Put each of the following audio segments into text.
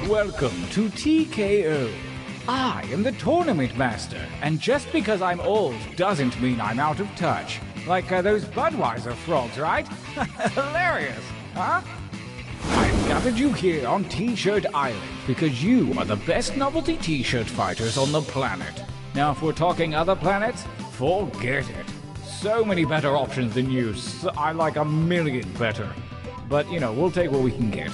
Welcome to TKO. I am the Tournament Master, and just because I'm old doesn't mean I'm out of touch. Like those Budweiser frogs, right? Hilarious, huh? I've gathered you here on T-Shirt Island because you are the best novelty T-shirt fighters on the planet. Now, if we're talking other planets, forget it. So many better options than you. I like a million better. But, you know, we'll take what we can get.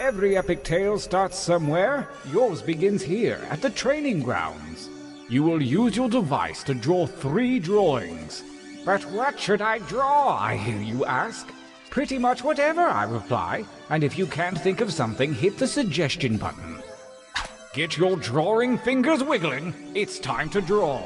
Every epic tale starts somewhere. Yours begins here, at the training grounds. You will use your device to draw 3 drawings. But what should I draw, I hear you ask? Pretty much whatever, I reply. And if you can't think of something, hit the suggestion button. Get your drawing fingers wiggling. It's time to draw.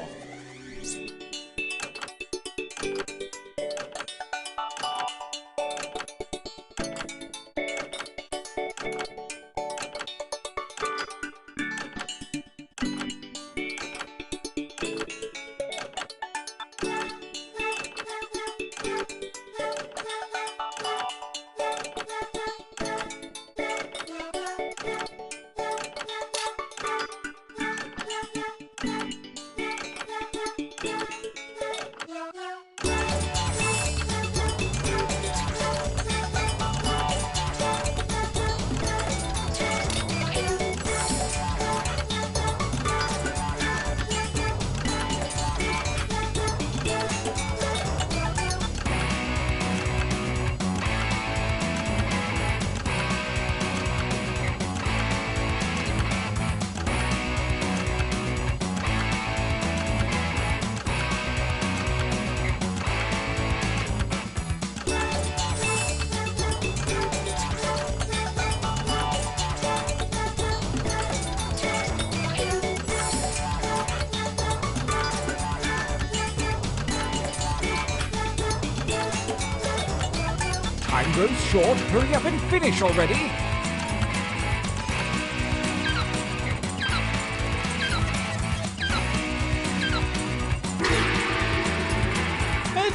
Time grows short. Hurry up and finish already.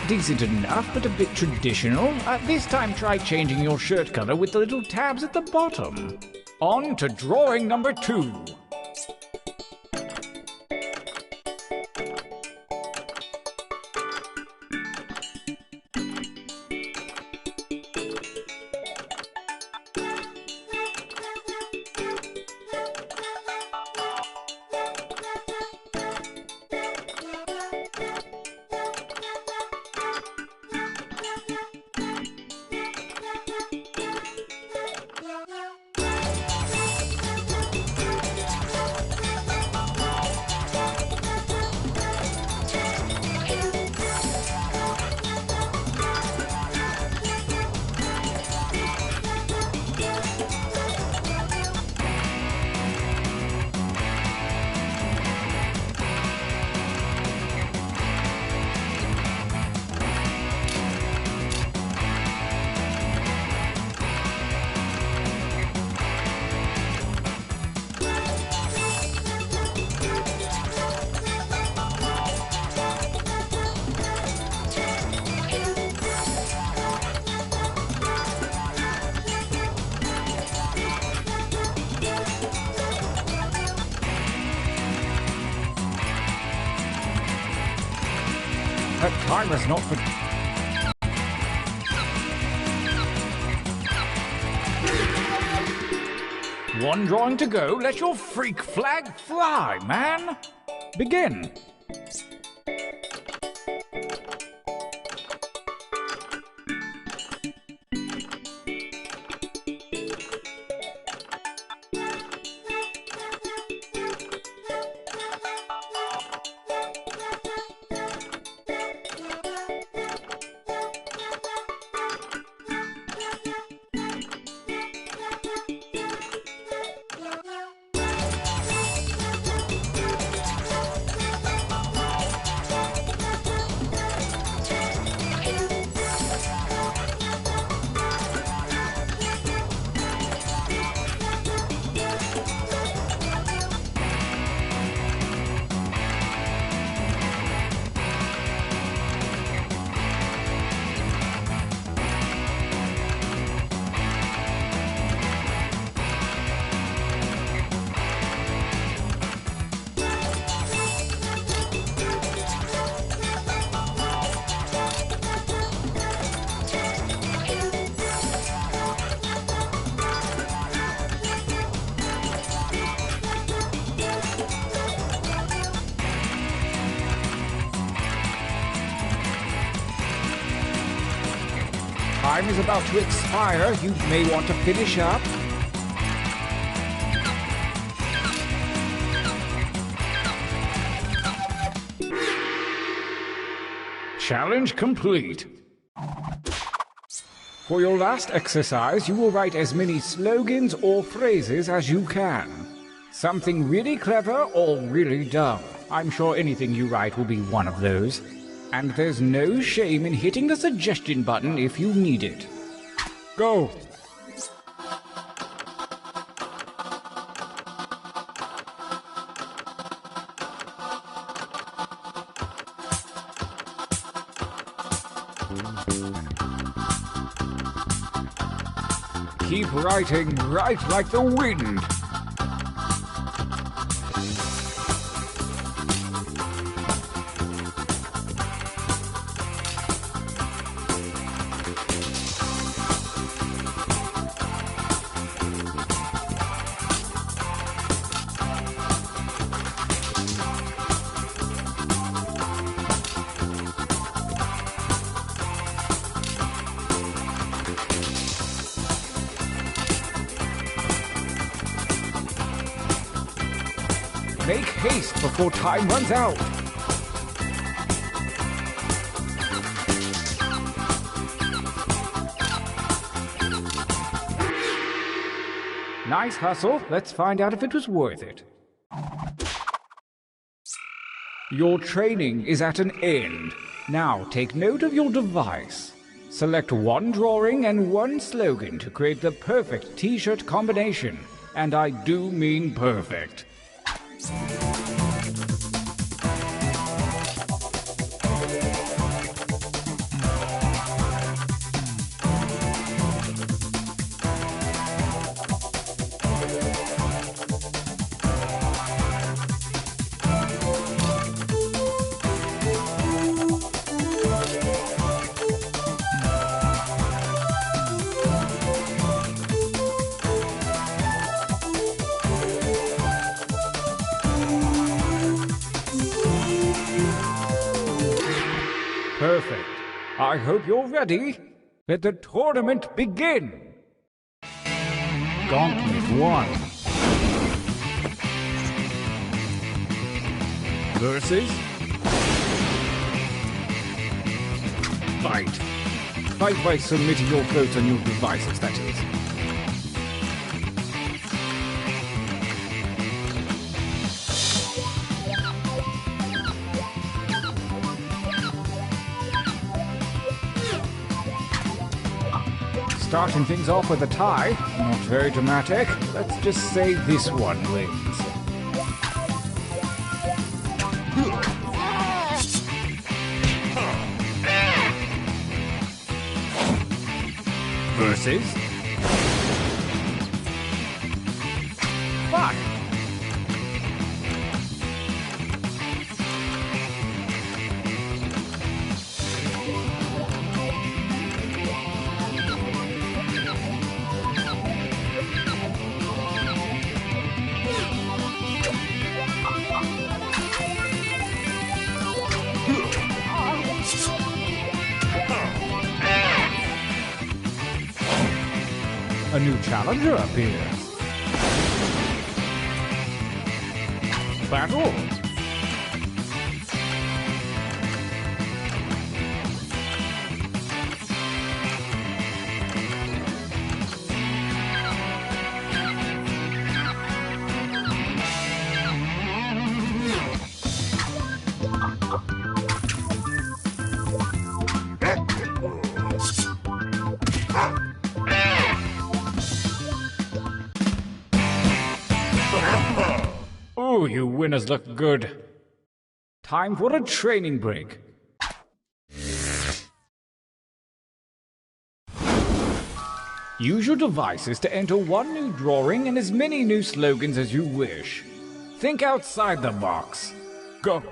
Decent enough, but a bit traditional. This time try changing your shirt color with the little tabs at the bottom. On to drawing number 2. That timer's not for... One drawing to go. Let your freak flag fly, man. Begin. Time is about to expire. You may want to finish up. Challenge complete. For your last exercise, you will write as many slogans or phrases as you can. Something really clever or really dumb. I'm sure anything you write will be one of those. And there's no shame in hitting the suggestion button if you need it. Go! Keep writing, write like the wind. Make haste before time runs out. Nice hustle. Let's find out if it was worth it. Your training is at an end. Now take note of your device. Select one drawing and one slogan to create the perfect t-shirt combination. And I do mean perfect. Perfect. I hope you're ready. Let the tournament begin. Gauntlet 1. Versus... Fight. Fight by submitting your votes on your devices, that is. Starting things off with a tie. Not very dramatic. Let's just say this one wins. Versus... Fight. A new challenger appears. Battle. Ooh, you winners look good. Time for a training break. Use your devices to enter one new drawing and as many new slogans as you wish. Think outside the box. Go.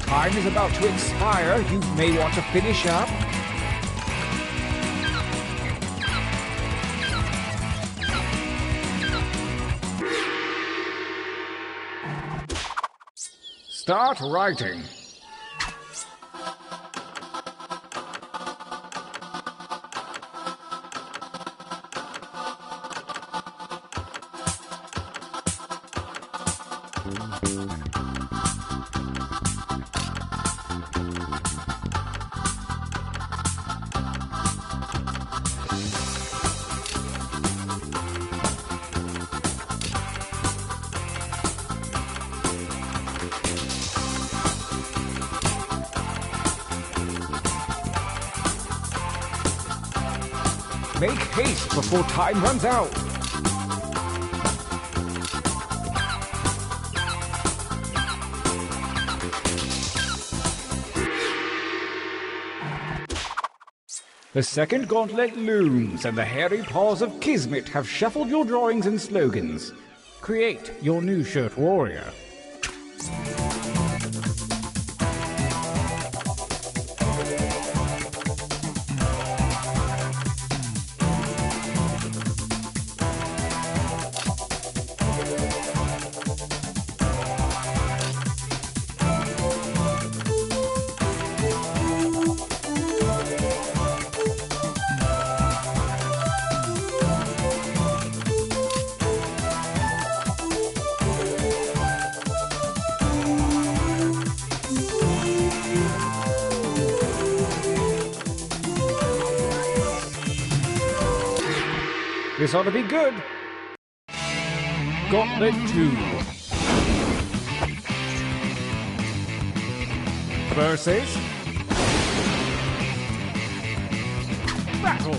Time is about to expire. You may want to finish up. Start writing. Make haste before time runs out. The second gauntlet looms, and the hairy paws of Kismet have shuffled your drawings and slogans. Create your new shirt warrior. This ought to be good. Gauntlet 2. Versus battle.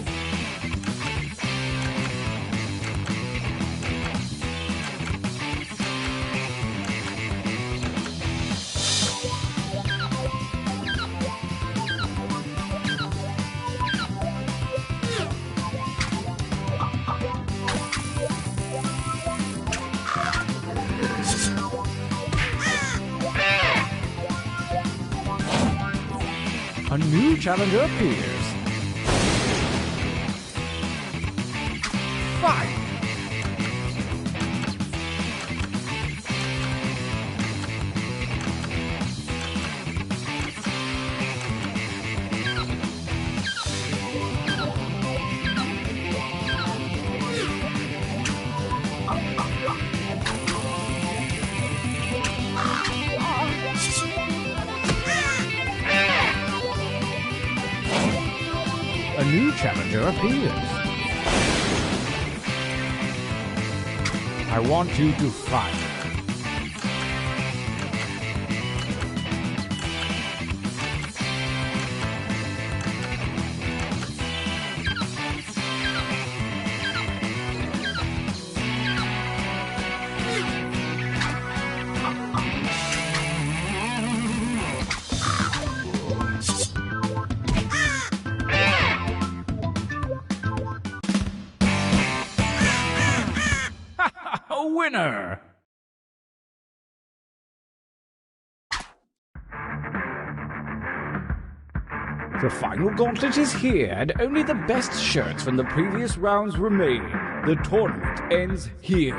A new challenger appears. Fight! A new challenger appears. I want you to fight. A winner! The final gauntlet is here, and only the best shirts from the previous rounds remain. The tournament ends here.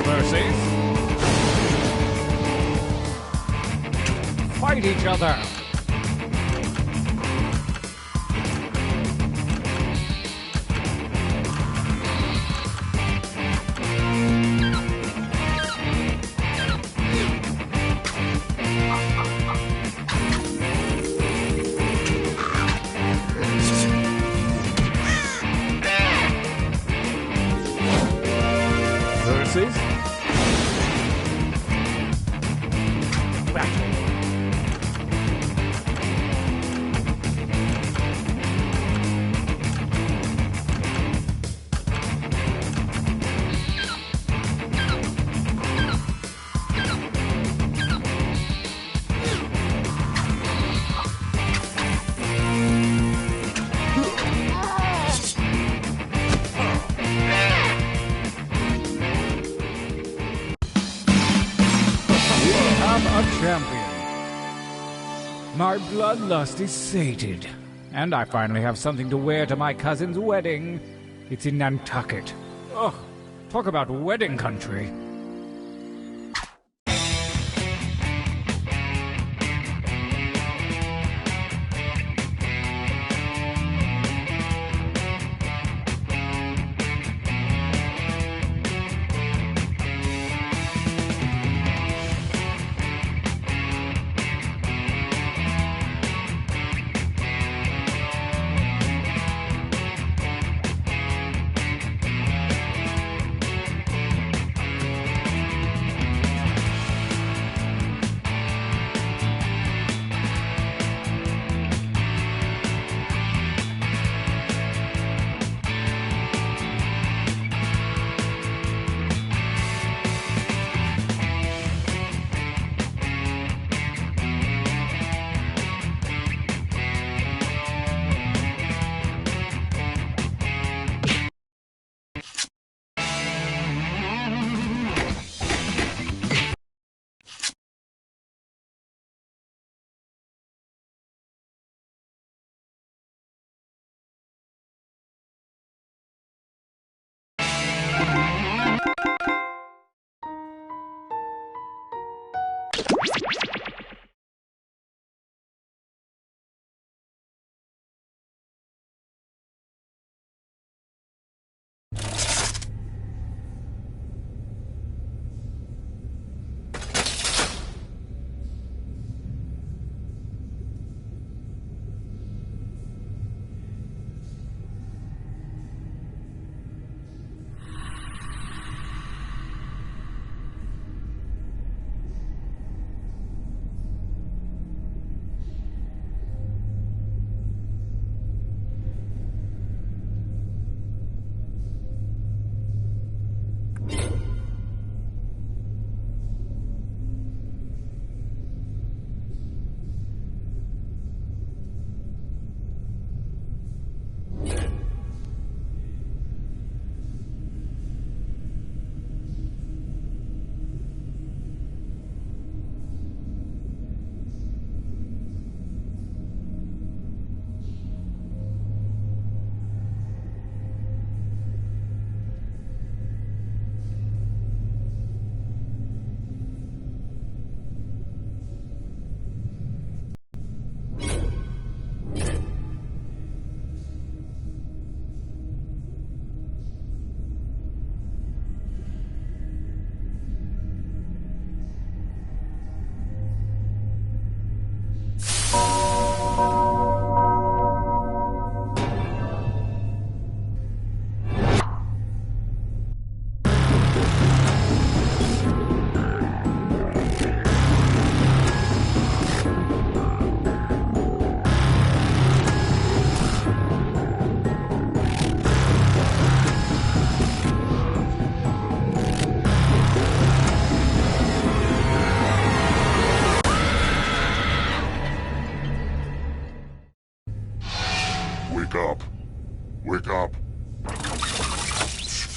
Versus fight each other. Versus battle. A champion. My bloodlust is sated, and I finally have something to wear to my cousin's wedding. It's in Nantucket. Ugh, talk about wedding country.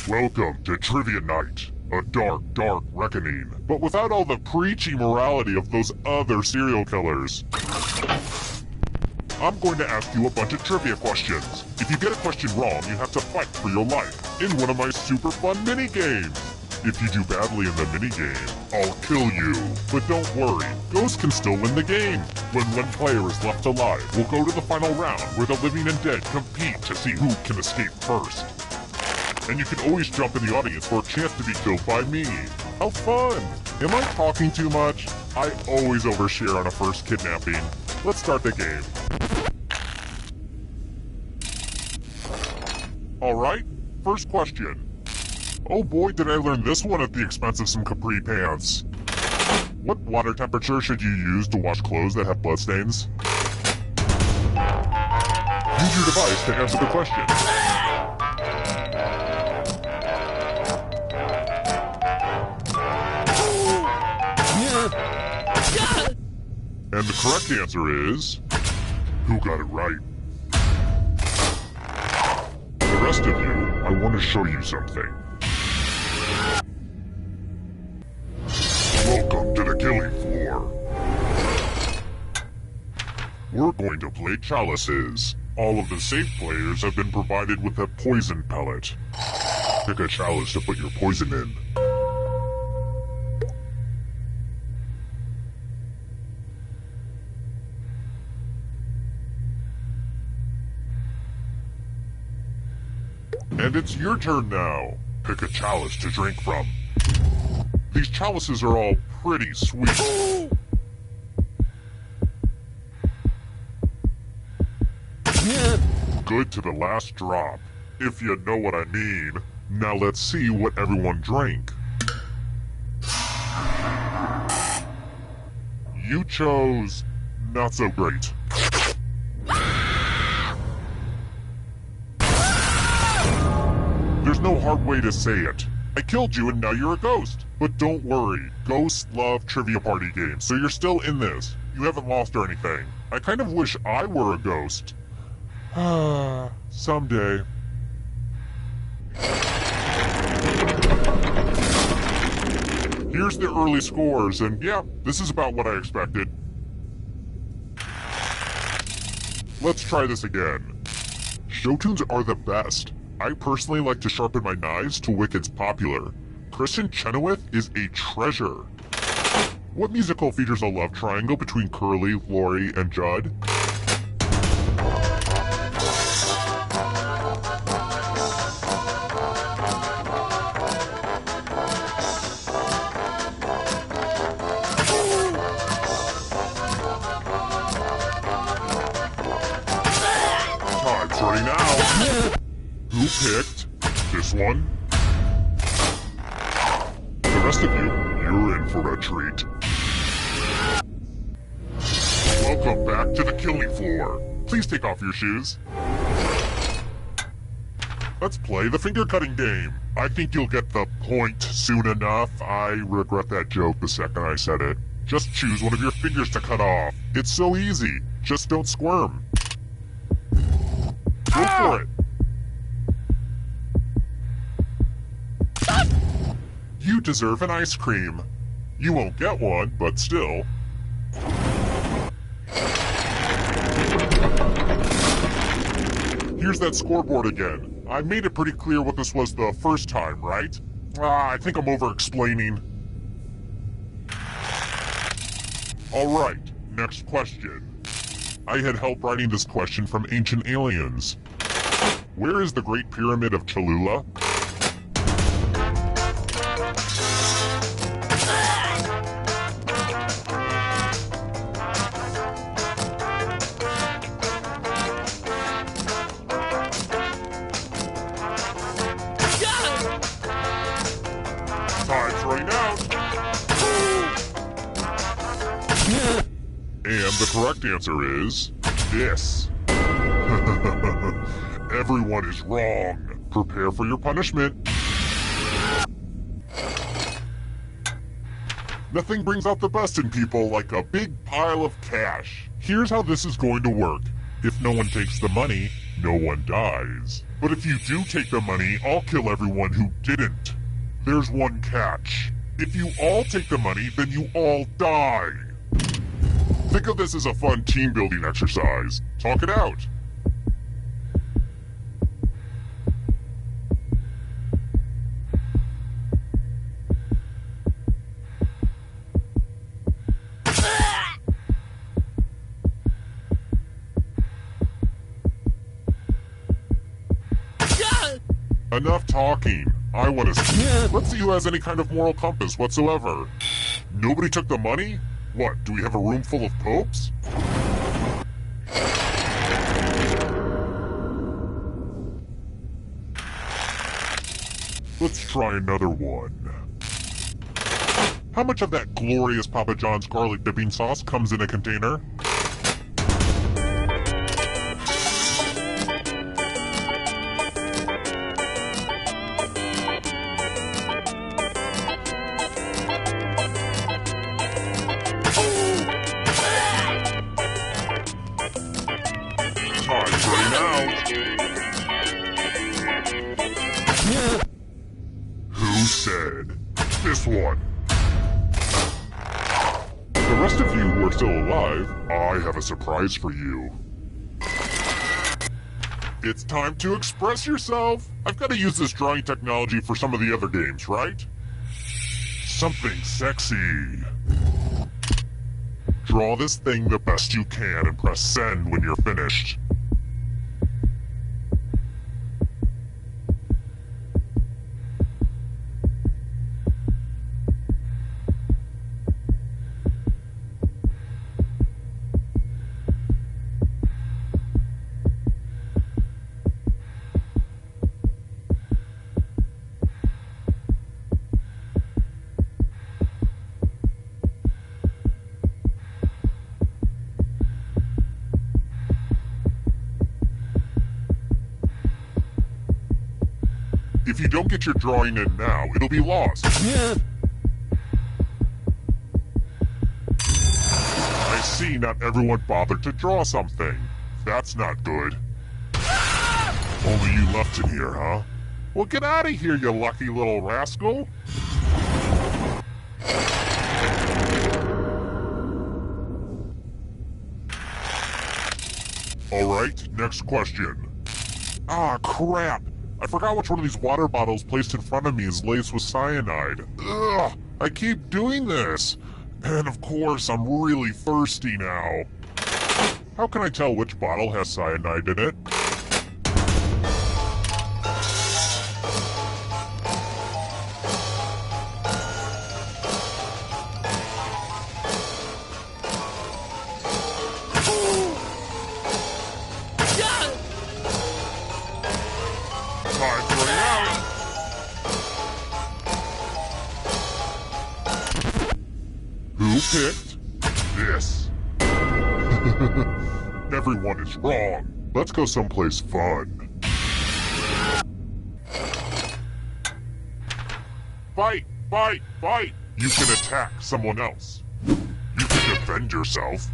Welcome to Trivia Night, a dark, dark reckoning, but without all the preachy morality of those other serial killers. I'm going to ask you a bunch of trivia questions. If you get a question wrong, you have to fight for your life in one of my super fun mini-games. If you do badly in the mini-game, I'll kill you. But don't worry, Ghost can still win the game. When one player is left alive, we'll go to the final round where the living and dead compete to see who can escape first. And you can always jump in the audience for a chance to be killed by me. How fun! Am I talking too much? I always overshare on a first kidnapping. Let's start the game. Alright, first question. Oh boy, did I learn this one at the expense of some capri pants. What water temperature should you use to wash clothes that have bloodstains? Use your device to answer the question. And the correct answer is... who got it right? The rest of you, I want to show you something. Welcome to the killing floor. We're going to play chalices. All of the safe players have been provided with a poison pellet. Pick a chalice to put your poison in. And it's your turn now. Pick a chalice to drink from. These chalices are all pretty sweet. Good to the last drop, if you know what I mean. Now let's see what everyone drank. You chose not so great. There's no hard way to say it. I killed you and now you're a ghost. But don't worry, ghosts love trivia party games, so you're still in this. You haven't lost or anything. I kind of wish I were a ghost. Someday. Here's the early scores, and yeah, this is about what I expected. Let's try this again. Show tunes are the best. I personally like to sharpen my knives to Wicked's Popular. Kristin Chenoweth is a treasure. What musical features a love triangle between Curly, Laurie, and Judd? Time's running out. Who picked this one? The rest of you, you're in for a treat. Welcome back to the killing floor. Please take off your shoes. Let's play the finger cutting game. I think you'll get the point soon enough. I regret that joke the second I said it. Just choose one of your fingers to cut off. It's so easy. Just don't squirm. Go for it. You deserve an ice cream. You won't get one, but still. Here's that scoreboard again. I made it pretty clear what this was the first time, right? I think I'm over-explaining. Alright, next question. I had help writing this question from Ancient Aliens. Where is the Great Pyramid of Cholula? Time's running out. And the correct answer is this. Everyone is wrong. Prepare for your punishment. Nothing brings out the best in people like a big pile of cash. Here's how this is going to work. If no one takes the money, no one dies. But if you do take the money, I'll kill everyone who didn't. There's one catch. If you all take the money, then you all die. Think of this as a fun team-building exercise. Talk it out. Enough talking. I want to see. Let's see who has any kind of moral compass whatsoever. Nobody took the money? What, do we have a room full of popes? Let's try another one. How much of that glorious Papa John's garlic dipping sauce comes in a container? Who said this one? The rest of you who are still alive, I have a surprise for you. It's time to express yourself. I've got to use this drawing technology for some of the other games, right? Something sexy. Draw this thing the best you can and press send when you're finished. If you don't get your drawing in now, it'll be lost. I see not everyone bothered to draw something. That's not good. Only you left in here, huh? Well, get out of here, you lucky little rascal. Alright, next question. Ah, crap. I forgot which one of these water bottles placed in front of me is laced with cyanide. Ugh! I keep doing this! And of course, I'm really thirsty now. How can I tell which bottle has cyanide in it? Who picked this? Everyone is wrong. Let's go someplace fun. Fight! Fight! Fight! You can attack someone else. You can defend yourself.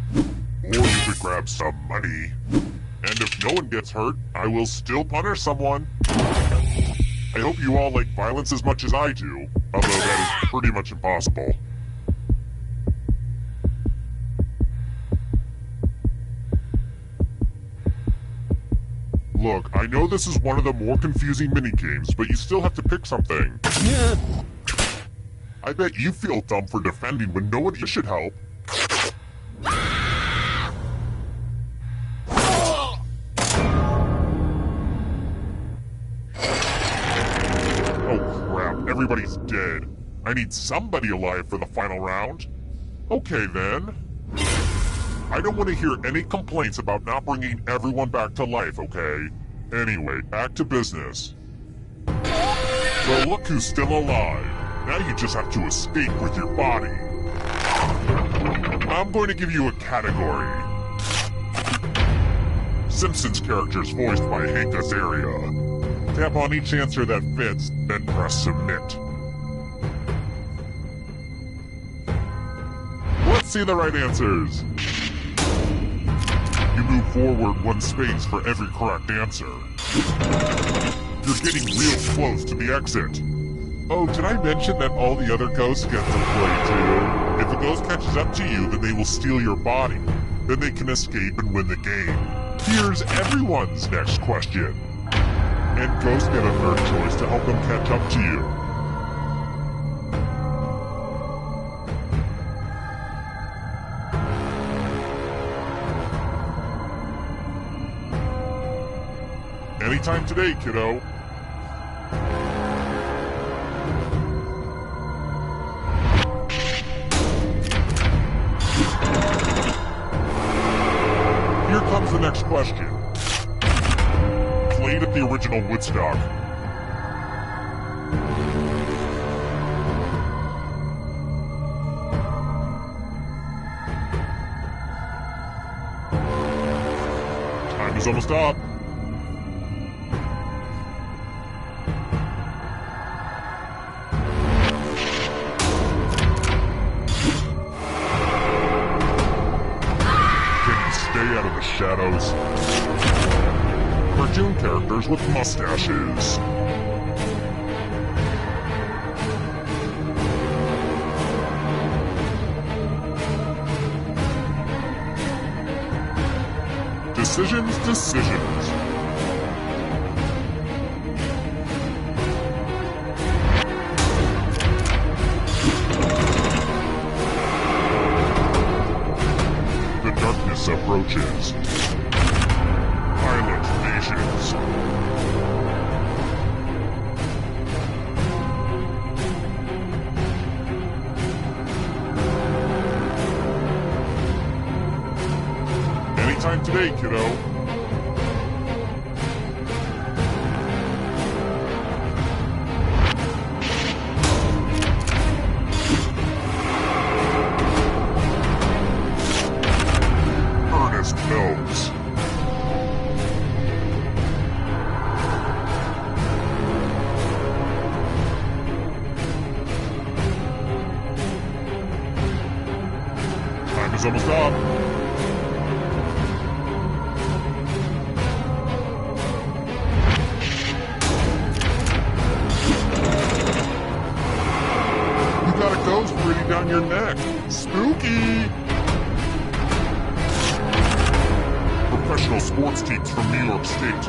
Or you could grab some money. And if no one gets hurt, I will still punish someone. I hope you all like violence as much as I do, although that is pretty much impossible. Look, I know this is one of the more confusing minigames, but you still have to pick something. I bet you feel dumb for defending when nobody should help. Oh crap, everybody's dead. I need somebody alive for the final round. Okay then. I don't want to hear any complaints about not bringing everyone back to life, okay? Anyway, back to business. So look who's still alive. Now you just have to escape with your body. I'm going to give you a category. Simpsons characters voiced by Hank Azaria. Tap on each answer that fits, then press submit. Let's see the right answers. You move forward one space for every correct answer. You're getting real close to the exit. Oh, did I mention that all the other ghosts get to play too? If a ghost catches up to you, then they will steal your body. Then they can escape and win the game. Here's everyone's next question. And ghosts get a third choice to help them catch up to you. Anytime today, kiddo. Here comes the next question. Played at the original Woodstock. Time is almost up. Out of the shadows. Cartoon characters with mustaches. Decisions. The darkness approaches. Violent nations. Anytime today, kiddo. Knows. Time is almost up. You got a ghost breathing down your neck. Spooky! Professional sports teams from New York State.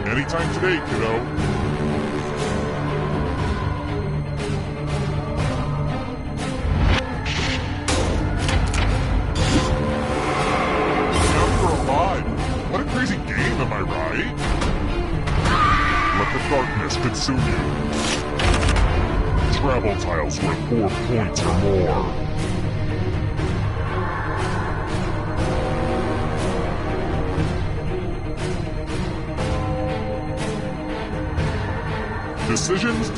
Anytime today, kiddo. Now you're alive. What a crazy game, am I right? Let the darkness consume you. Travel tiles worth 4 points or more. Decisions.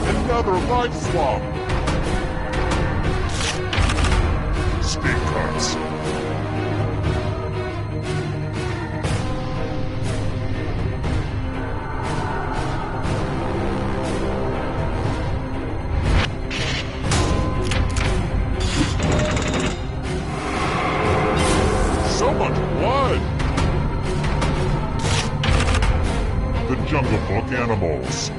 Another life swap. Speed cuts. So much blood! The Jungle Book animals.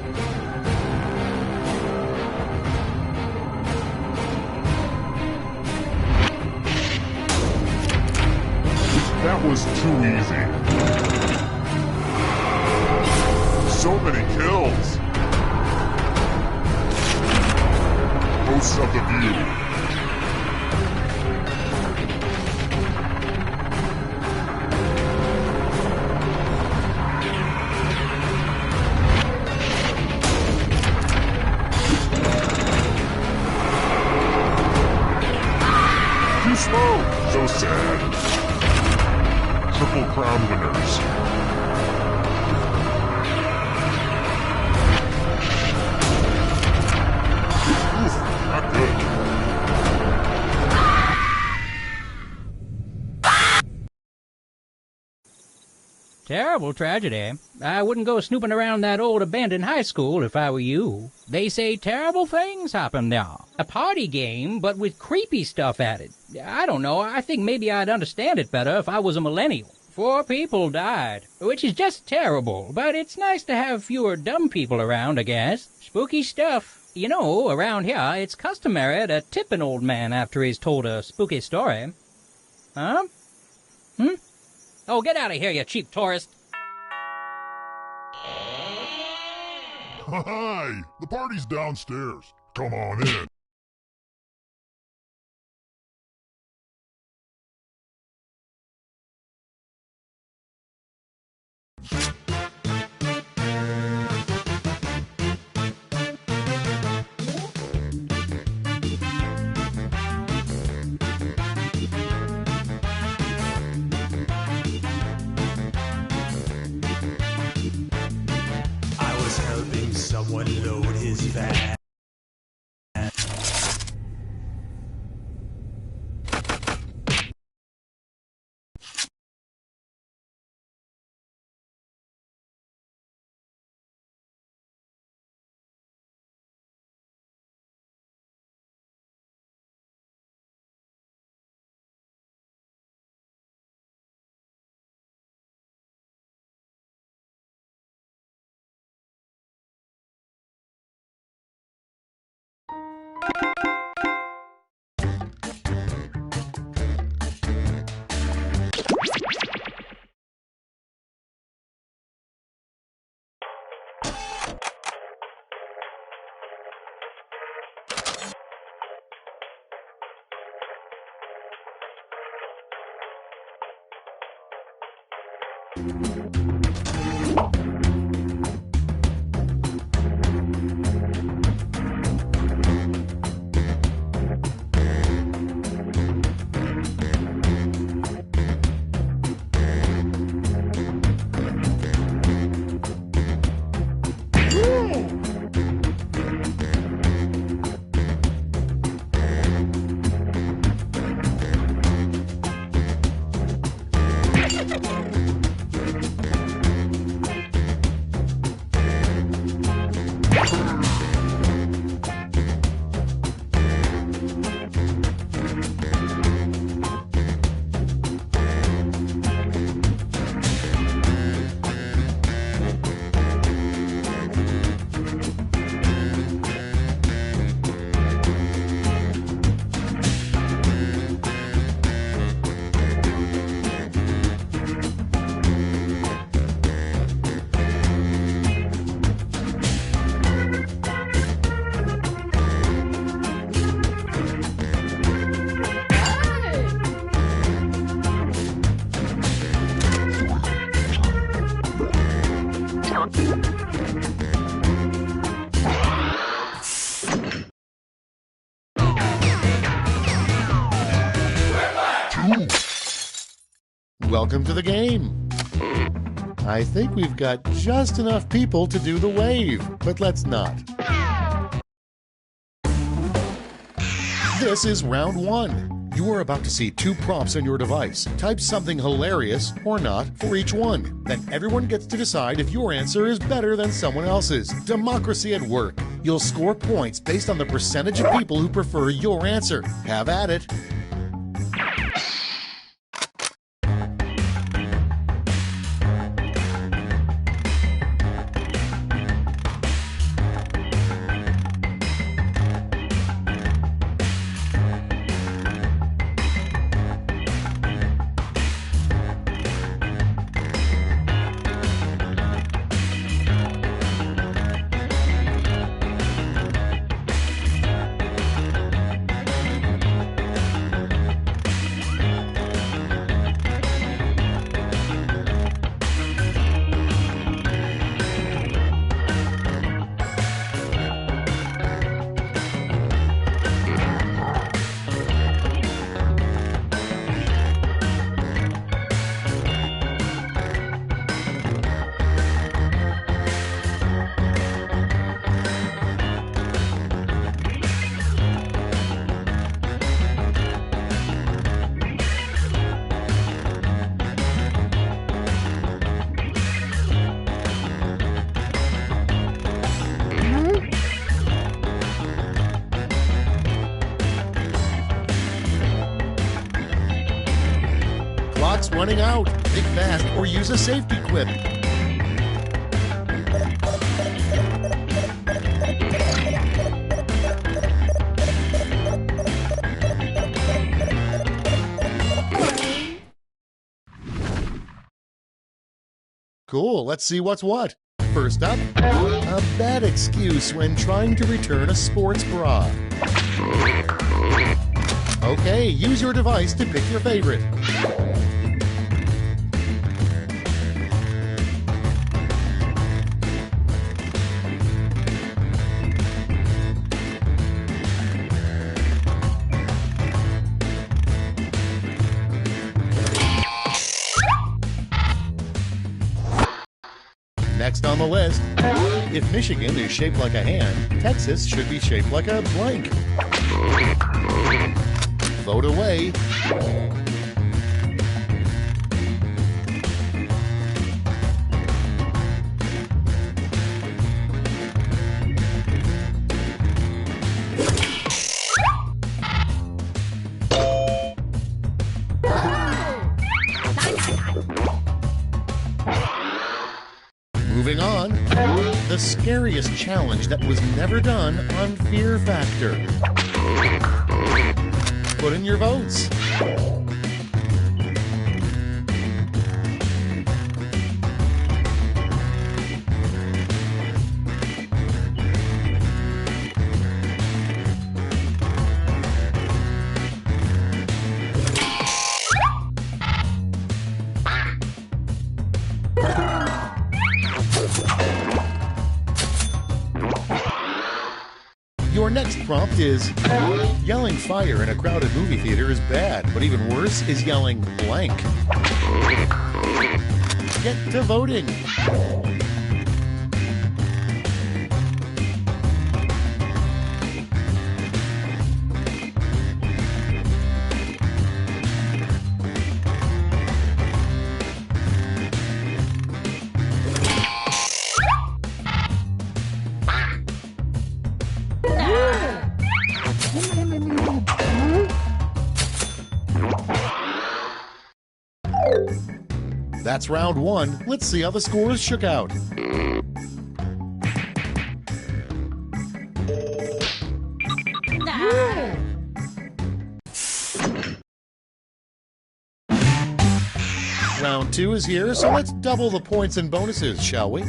That was too easy. So many kills. Hosts of the View. Too slow. So sad. Triple Crown winners. Oof, not good. Terrible tragedy. I wouldn't go snooping around that old abandoned high school if I were you. They say terrible things happen there. A party game, but with creepy stuff added. I don't know, I think maybe I'd understand it better if I was a millennial. 4 people died, which is just terrible, but it's nice to have fewer dumb people around, I guess. Spooky stuff. You know, around here, it's customary to tip an old man after he's told a spooky story. Huh? Oh, get out of here, you cheap tourist. Hi! The party's downstairs. Come on in. Someone load his van. Welcome to the game. I think we've got just enough people to do the wave, but let's not. This is round 1. You are about to see 2 prompts on your device. Type something hilarious or not for each one. Then everyone gets to decide if your answer is better than someone else's. Democracy at work. You'll score points based on the percentage of people who prefer your answer. Have at it. running out. Think fast or use a safety quip. Cool, let's see what's what. First up, a bad excuse when trying to return a sports bra. Okay, use your device to pick your favorite. Next on the list, if Michigan is shaped like a hand, Texas should be shaped like a blank. Vote away. Moving on, the scariest challenge that was never done on Fear Factor. Put in your votes. Your next prompt is, yelling fire in a crowded movie theater is bad, but even worse is yelling blank. Get to voting. That's round one. Let's see how the scores shook out. Round two is here, so let's double the points and bonuses, shall we?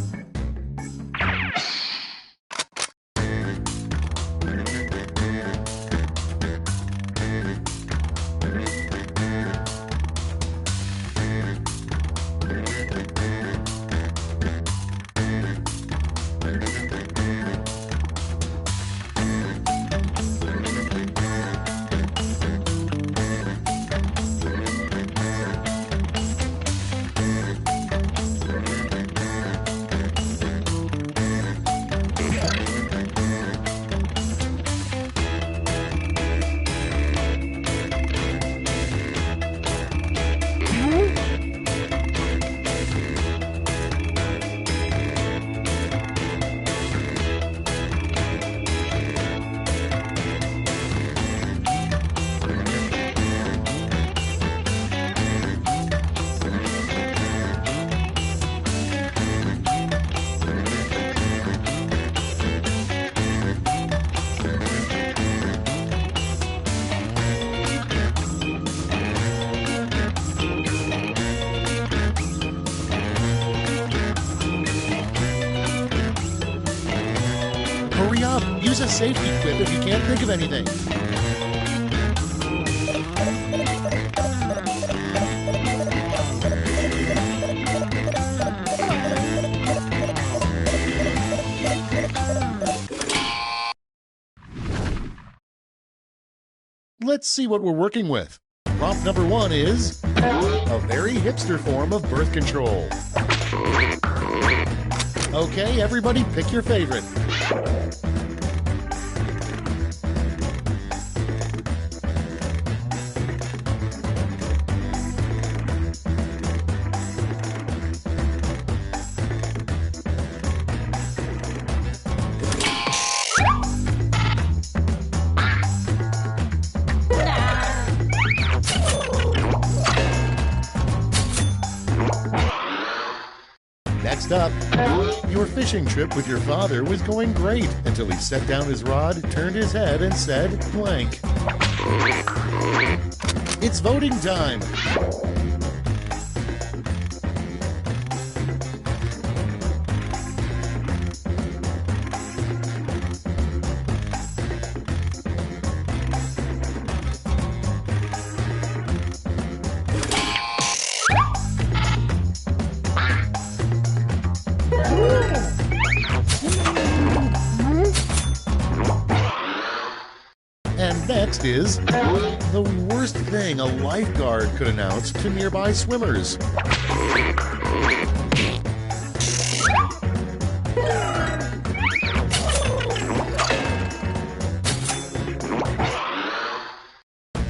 Hurry up! Use a safety quip if you can't think of anything. Let's see what we're working with. Prompt number one is a very hipster form of birth control. Okay, everybody pick your favorite. Next up, your fishing trip with your father was going great until he set down his rod, turned his head, and said blank. It's voting time. And next is the worst thing a lifeguard could announce to nearby swimmers.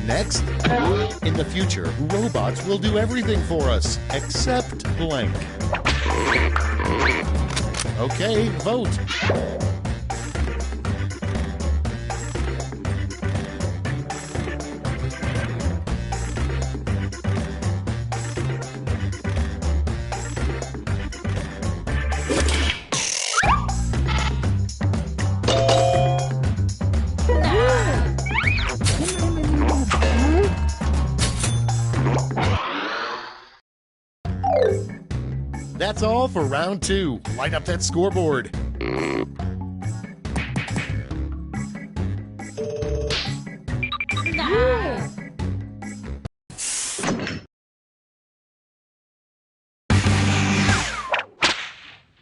Next, in the future, robots will do everything for us except blank. Okay, vote. That's all for round 2. Light up that scoreboard.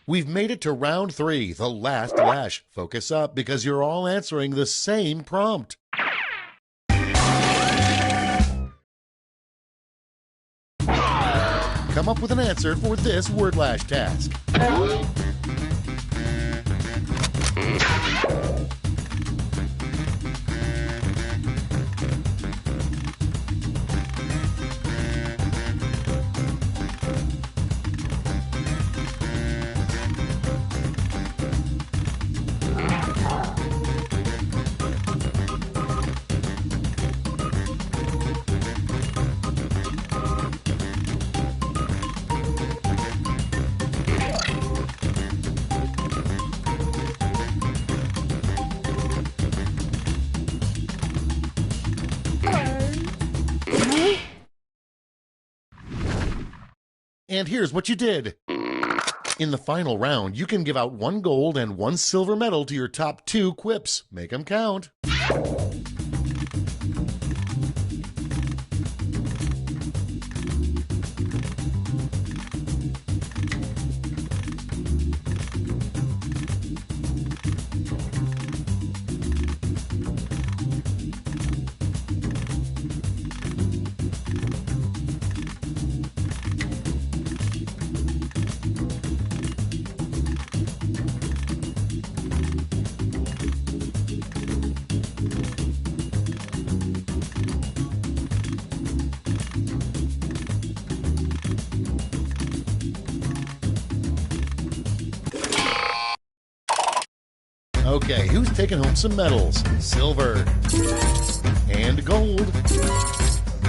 We've made it to round 3, the last lash. Focus up because you're all answering the same prompt. Come up with an answer for this word lash task. And here's what you did. In the final round, you can give out 1 gold and 1 silver medal to your top 2 quips. Make them count. Okay, who's taking home some medals? Silver and gold.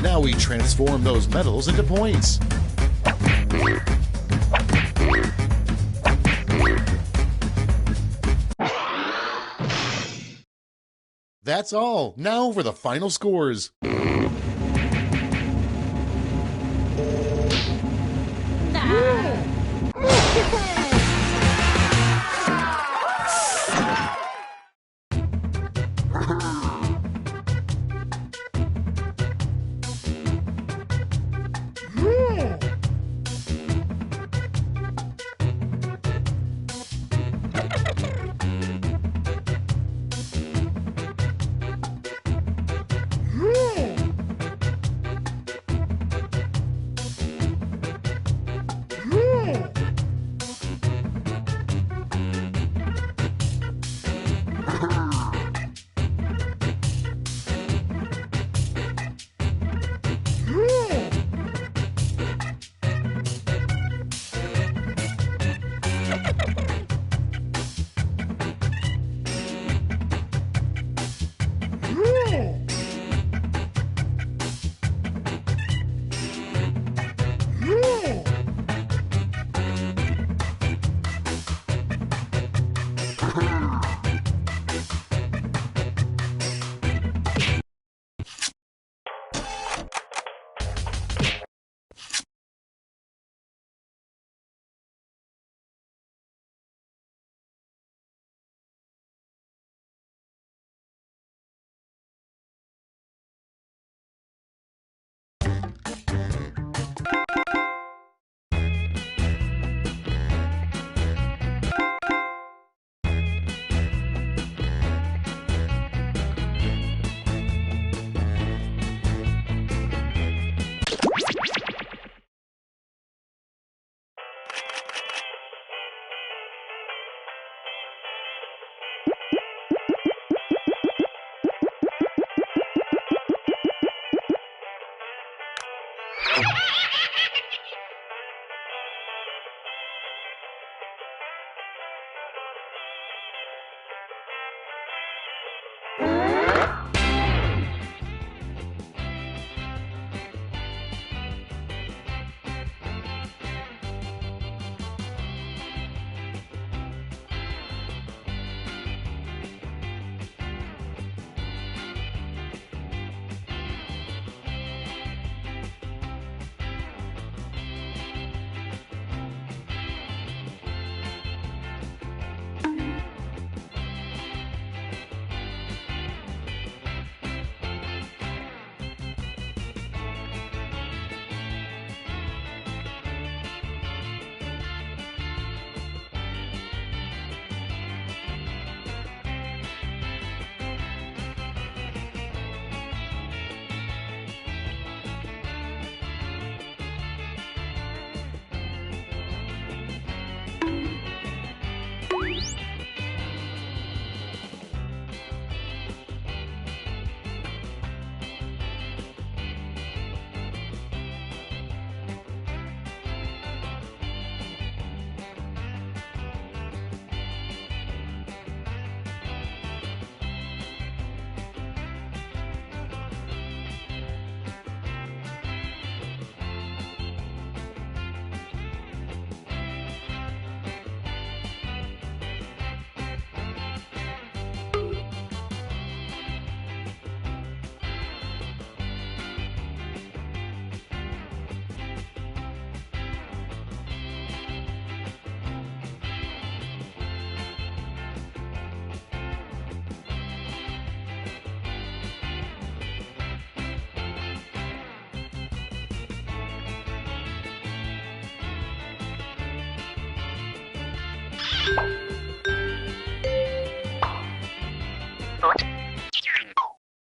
Now we transform those medals into points. That's all. Now for the final scores.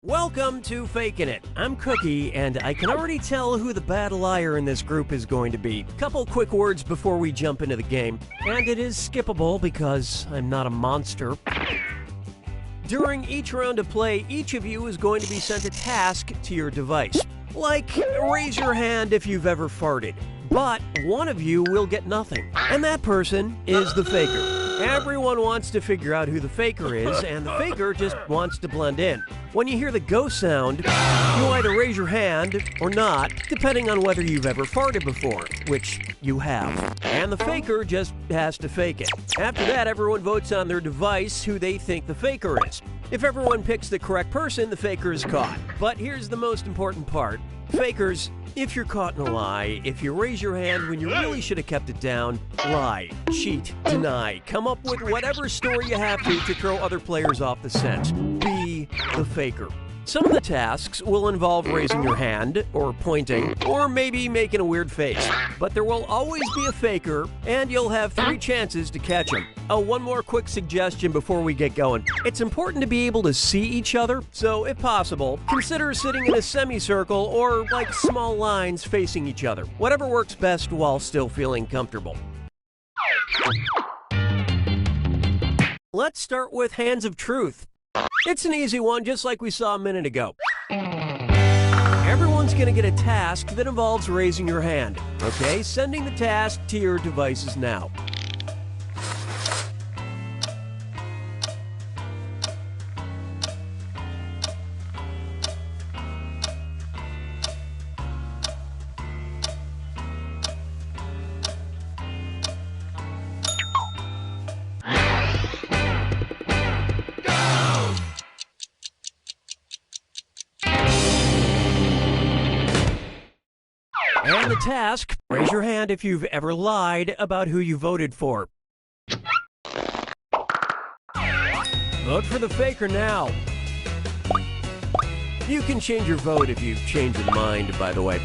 Welcome to Fakin' It. I'm Cookie, and I can already tell who the bad liar in this group is going to be. Couple quick words before we jump into the game, and it is skippable because I'm not a monster. During each round of play, each of you is going to be sent a task to your device. Like, raise your hand if you've ever farted. But one of you will get nothing, and that person is the faker. Everyone wants to figure out who the faker is, and the faker just wants to blend in. When you hear the go sound, you either raise your hand or not, depending on whether you've ever farted before, which you have. And the faker just has to fake it. After that, everyone votes on their device who they think the faker is. If everyone picks the correct person, the faker is caught. But here's the most important part. Fakers, if you're caught in a lie, if you raise your hand when you really should have kept it down, lie, cheat, deny, come up with whatever story you have to throw other players off the scent. Be the faker. Some of the tasks will involve raising your hand, or pointing, or maybe making a weird face. But there will always be a faker, and you'll have 3 chances to catch him. Oh, one more quick suggestion before we get going. It's important to be able to see each other, so if possible, consider sitting in a semicircle or like small lines facing each other. Whatever works best while still feeling comfortable. Let's start with Hands of Truth. It's an easy one, just like we saw a minute ago. Everyone's going to get a task that involves raising your hand. Okay, sending the task to your devices now. And the task, raise your hand if you've ever lied about who you voted for. Vote for the faker now. You can change your vote if you change your mind, by the way.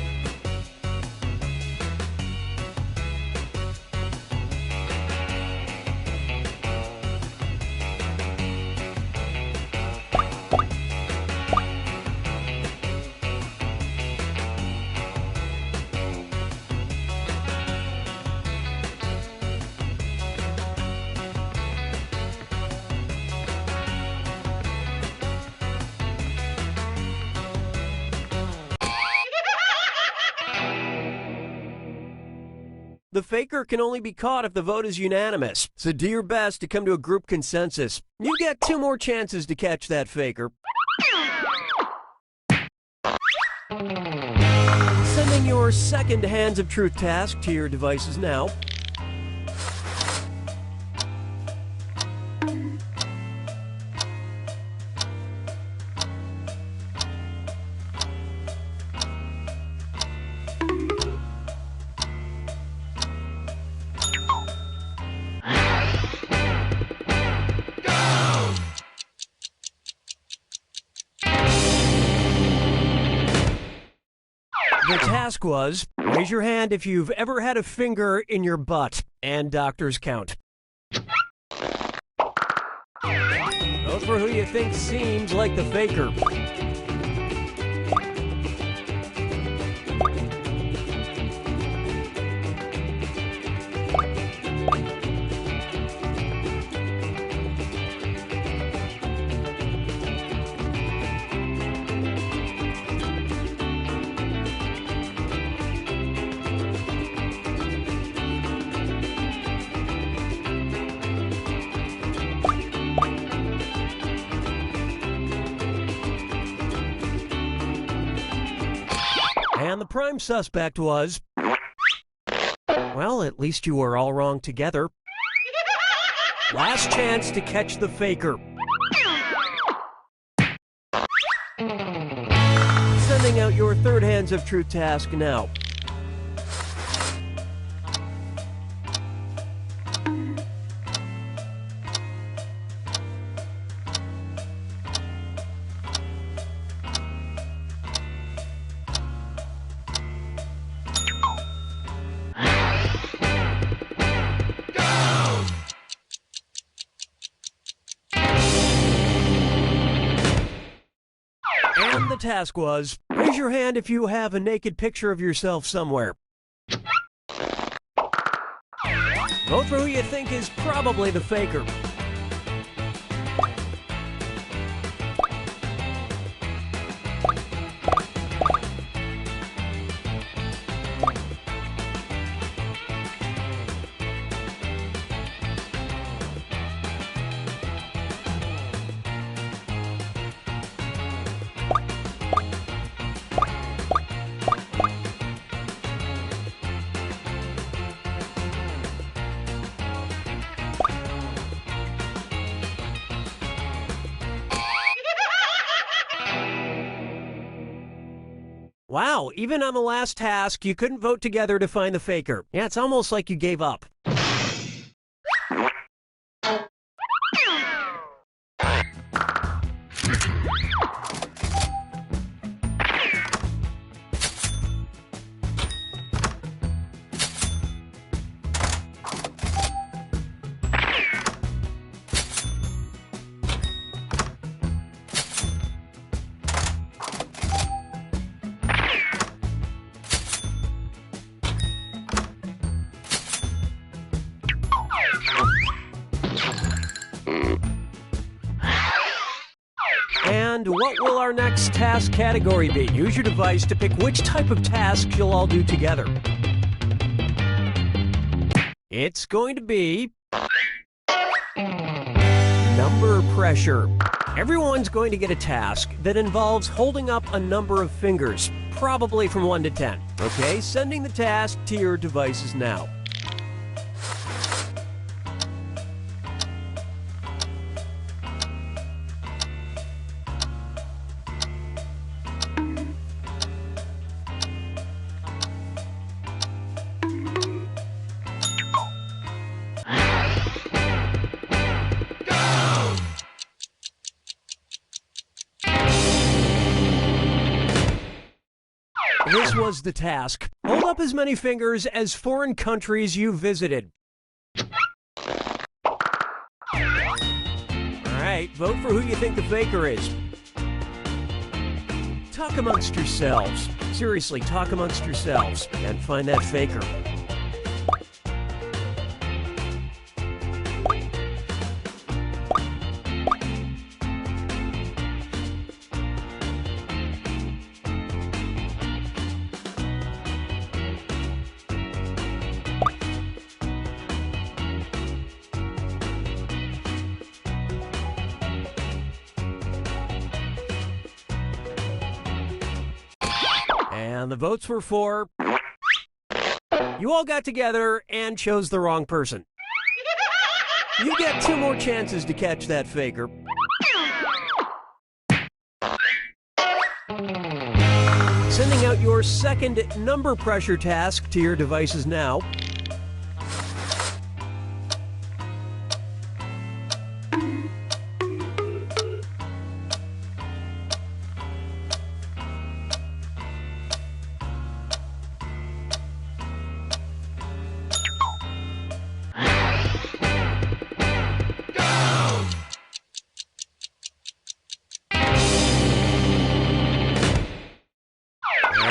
The faker can only be caught if the vote is unanimous, so do your best to come to a group consensus. You get 2 more chances to catch that faker. Sending your second Hands of Truth task to your devices now. The task was, raise your hand if you've ever had a finger in your butt, and doctors count. Vote for who you think seems like the faker. And the prime suspect was... Well, at least you were all wrong together. Last chance to catch the faker. Sending out your third Hands of Truth task now. And the task was, raise your hand if you have a naked picture of yourself somewhere. Vote for who you think is probably the faker. Wow, even on the last task, you couldn't vote together to find the faker. Yeah, it's almost like you gave up. And what will our next task category be? Use your device to pick which type of tasks you'll all do together. It's going to be... number pressure. Everyone's going to get a task that involves holding up a number of fingers, probably from 1 to 10. Okay, sending the task to your devices now. This was the task. Hold up as many fingers as foreign countries you visited. Alright, vote for who you think the faker is. Talk amongst yourselves. Seriously, talk amongst yourselves and find that faker. And the votes were for... You all got together and chose the wrong person. You get 2 more chances to catch that faker. Sending out your second number pressure task to your devices now.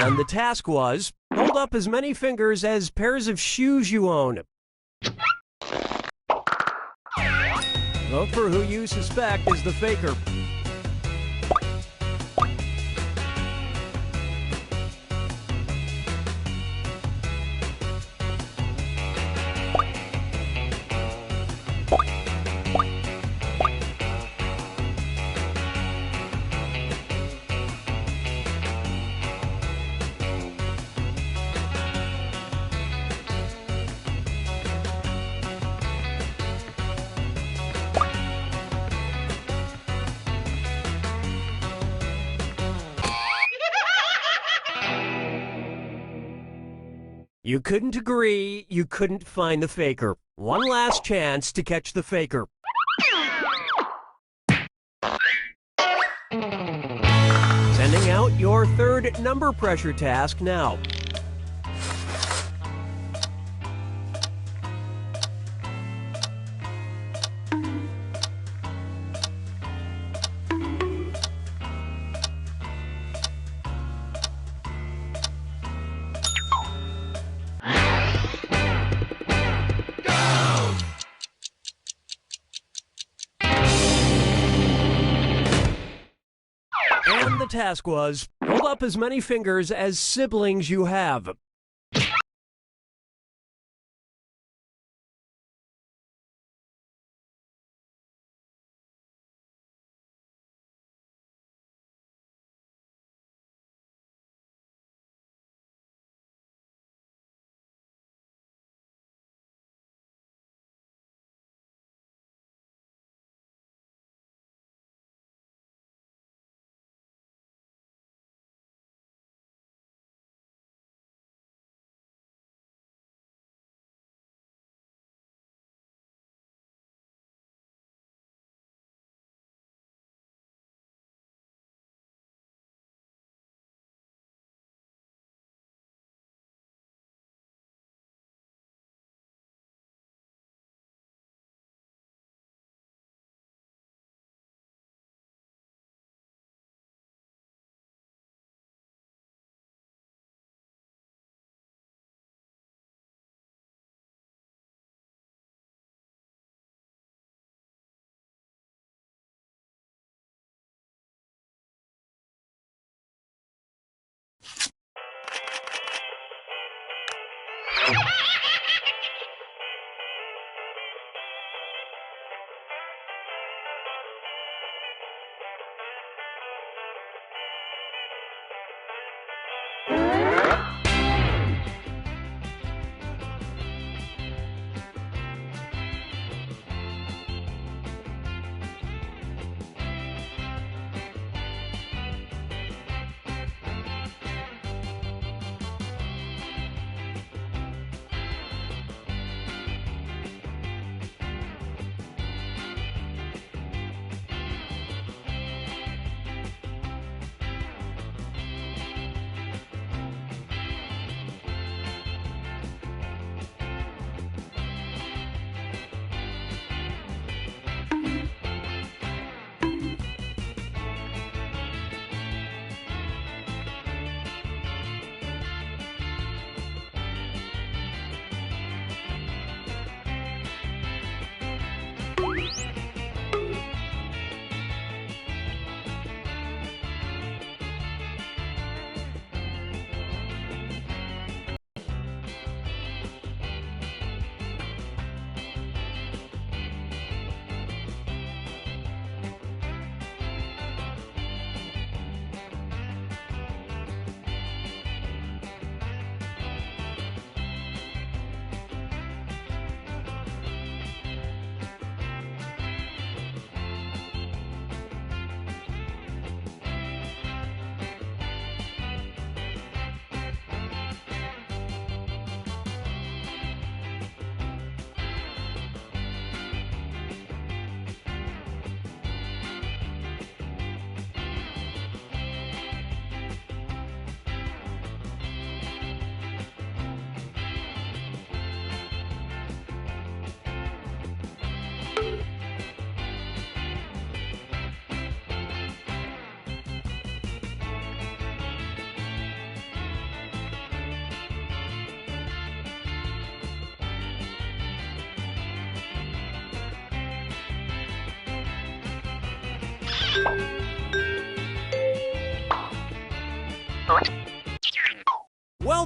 And the task was, hold up as many fingers as pairs of shoes you own. Vote for who you suspect is the faker. You couldn't agree, you couldn't find the faker. One last chance to catch the faker. Sending out your third number pressure task now. And the task was, hold up as many fingers as siblings you have.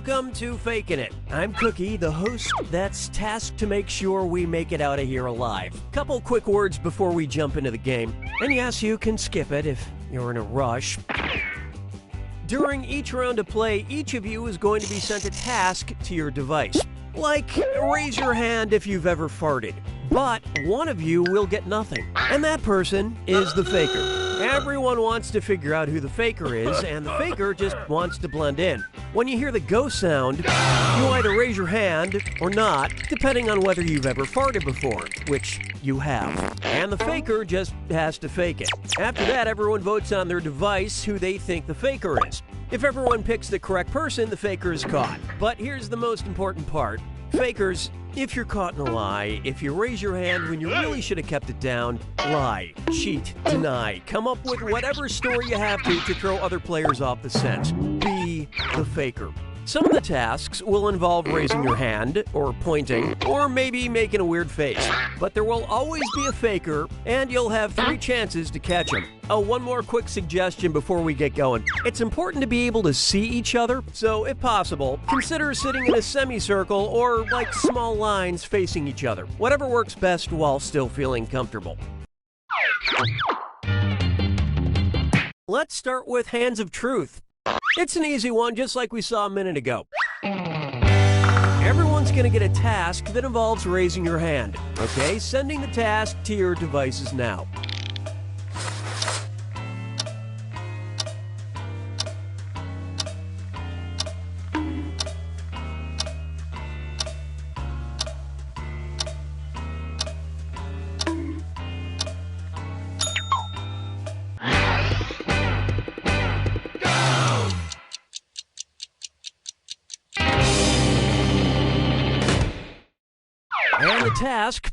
Welcome to Faking It. I'm Cookie, the host that's tasked to make sure we make it out of here alive. Couple quick words before we jump into the game. And yes, you can skip it if you're in a rush. During each round of play, each of you is going to be sent a task to your device. Like, raise your hand if you've ever farted. But one of you will get nothing. And that person is the faker. Everyone wants to figure out who the faker is, and the faker just wants to blend in. When you hear the go sound, you either raise your hand or not, depending on whether you've ever farted before, which you have. And the faker just has to fake it. After that, everyone votes on their device who they think the faker is. If everyone picks the correct person, the faker is caught. But here's the most important part. Fakers, if you're caught in a lie, if you raise your hand when you really should have kept it down, lie, cheat, deny, come up with whatever story you have to throw other players off the scent. Be the faker. Some of the tasks will involve raising your hand, or pointing, or maybe making a weird face. But there will always be a faker, and you'll have 3 chances to catch him. Oh, one more quick suggestion before we get going. It's important to be able to see each other, so if possible, consider sitting in a semicircle or like small lines facing each other. Whatever works best while still feeling comfortable. Let's start with Hands of Truth. It's an easy one, just like we saw a minute ago. Everyone's going to get a task that involves raising your hand. Okay, sending the task to your devices now. And the task.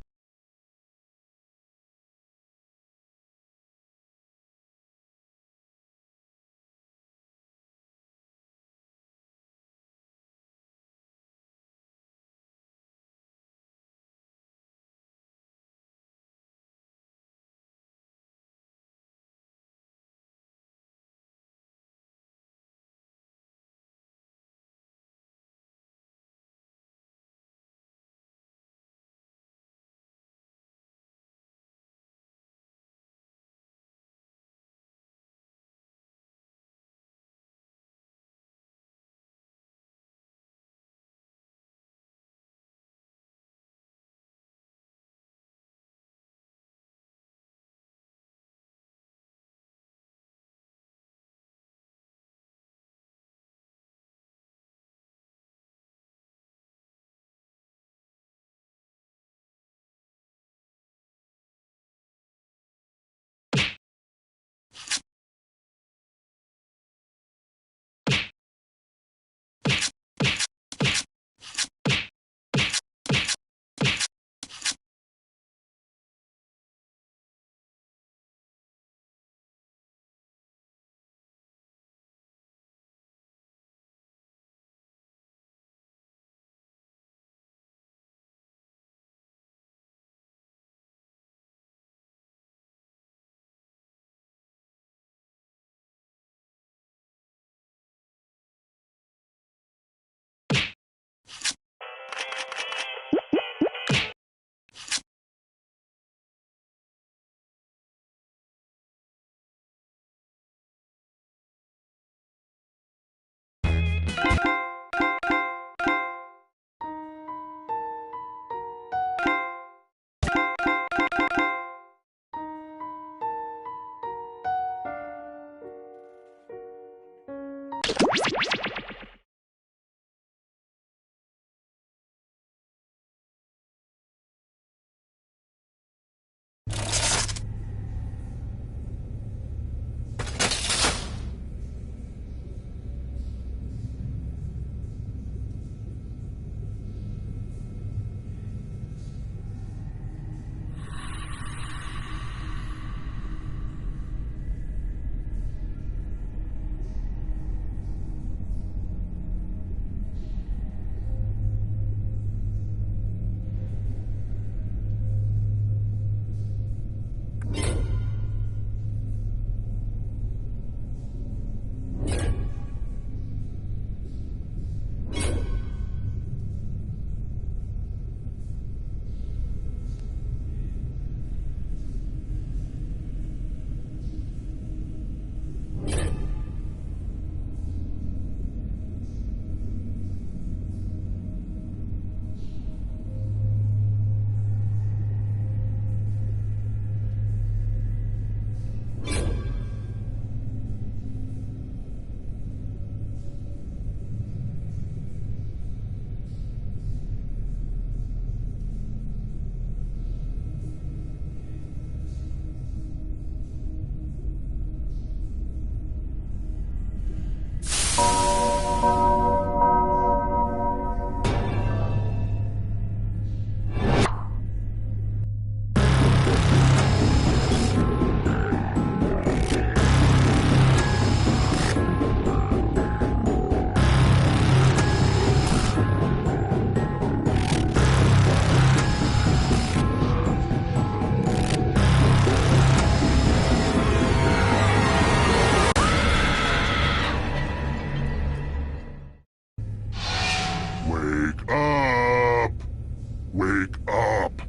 Wake up!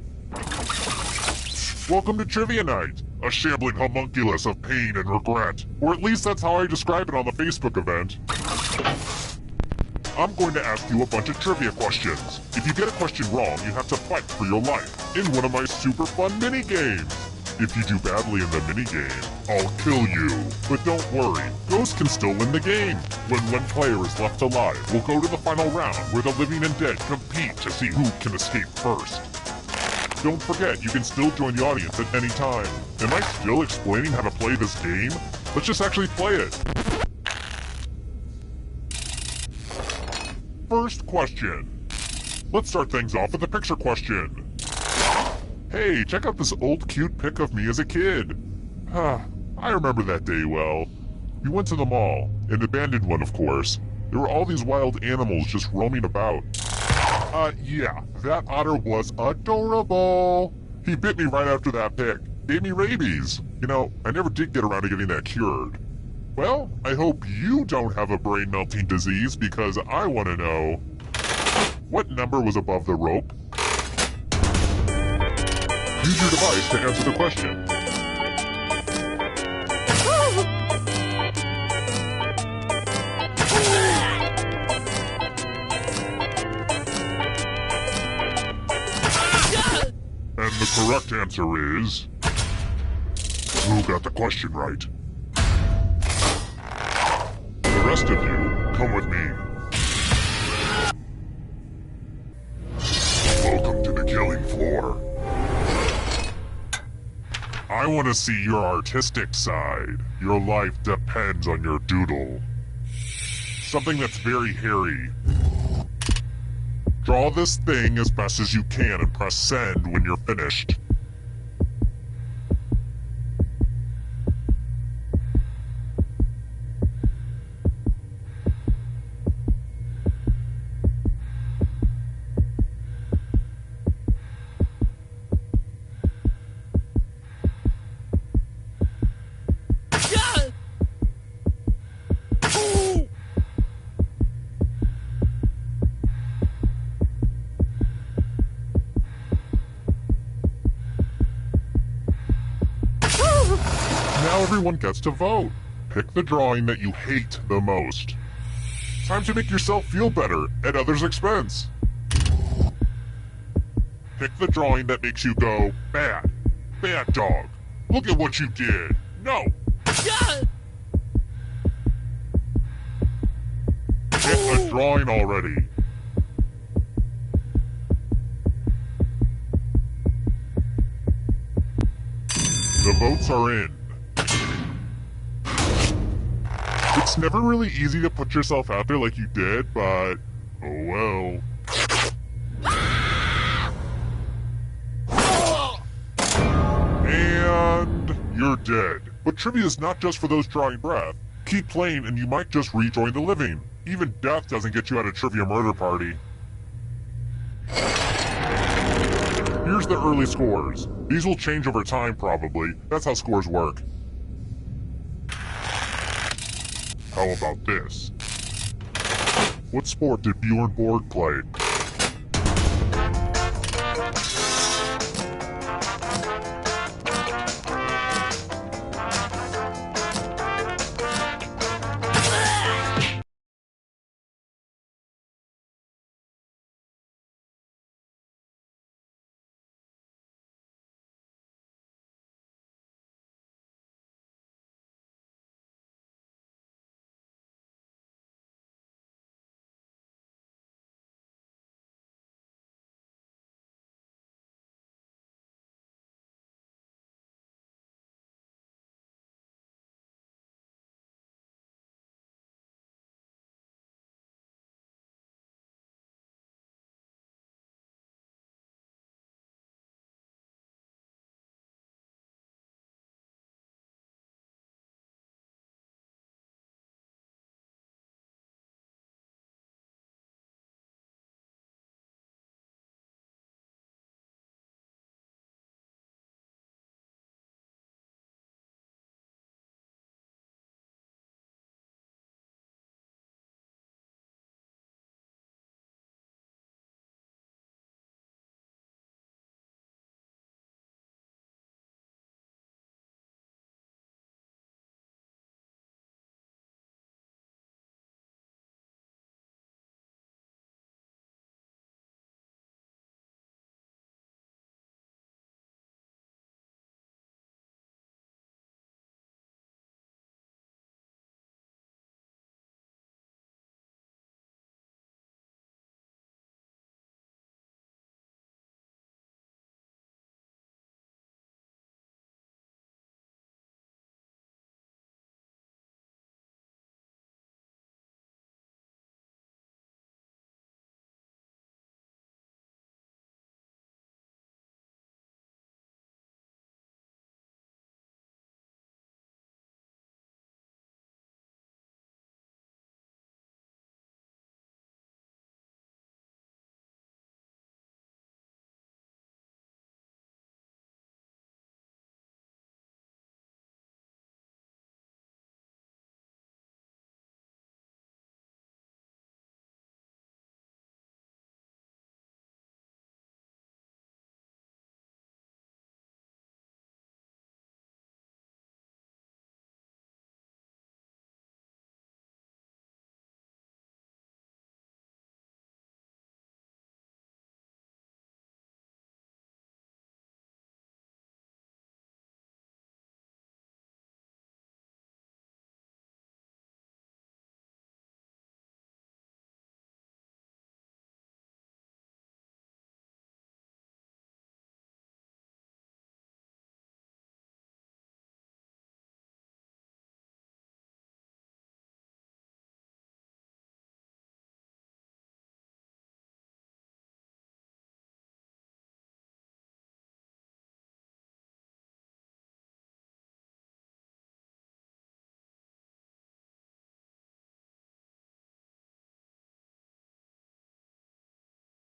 Welcome to Trivia Night, a shambling homunculus of pain and regret. Or at least that's how I describe it on the Facebook event. I'm going to ask you a bunch of trivia questions. If you get a question wrong, you have to fight for your life in one of my super fun mini-games. If you do badly in the mini-game, I'll kill you. But don't worry, Ghost can still win the game. When one player is left alive, we'll go to the final round where the living and dead compete to see who can escape first. Don't forget, you can still join the audience at any time. Am I still explaining how to play this game? Let's just actually play it. First question. Let's start things off with a picture question. Hey, check out this old cute pic of me as a kid. I remember that day well. We went to the mall, an abandoned one of course. There were all these wild animals just roaming about. Yeah, that otter was adorable. He bit me right after that pic. Gave me rabies. You know, I never did get around to getting that cured. Well, I hope you don't have a brain-melting disease because I want to know... What number was above the rope? Use your device to answer the question. And the correct answer is... Who got the question right? The rest of you, come with me. Welcome to the killing floor. I want to see your artistic side. Your life depends on your doodle. Something that's very hairy. Draw this thing as best as you can and press send when you're finished. Now everyone gets to vote. Pick the drawing that you hate the most. Time to make yourself feel better at others' expense. Pick the drawing that makes you go, bad. Bad dog. Look at what you did. No. Get a drawing already. The votes are in. It's never really easy to put yourself out there like you did, but oh well. And you're dead. But trivia is not just for those drawing breath. Keep playing and you might just rejoin the living. Even death doesn't get you out of Trivia Murder Party. Here's the early scores. These will change over time probably. That's how scores work. How about this? What sport did Bjorn Borg play?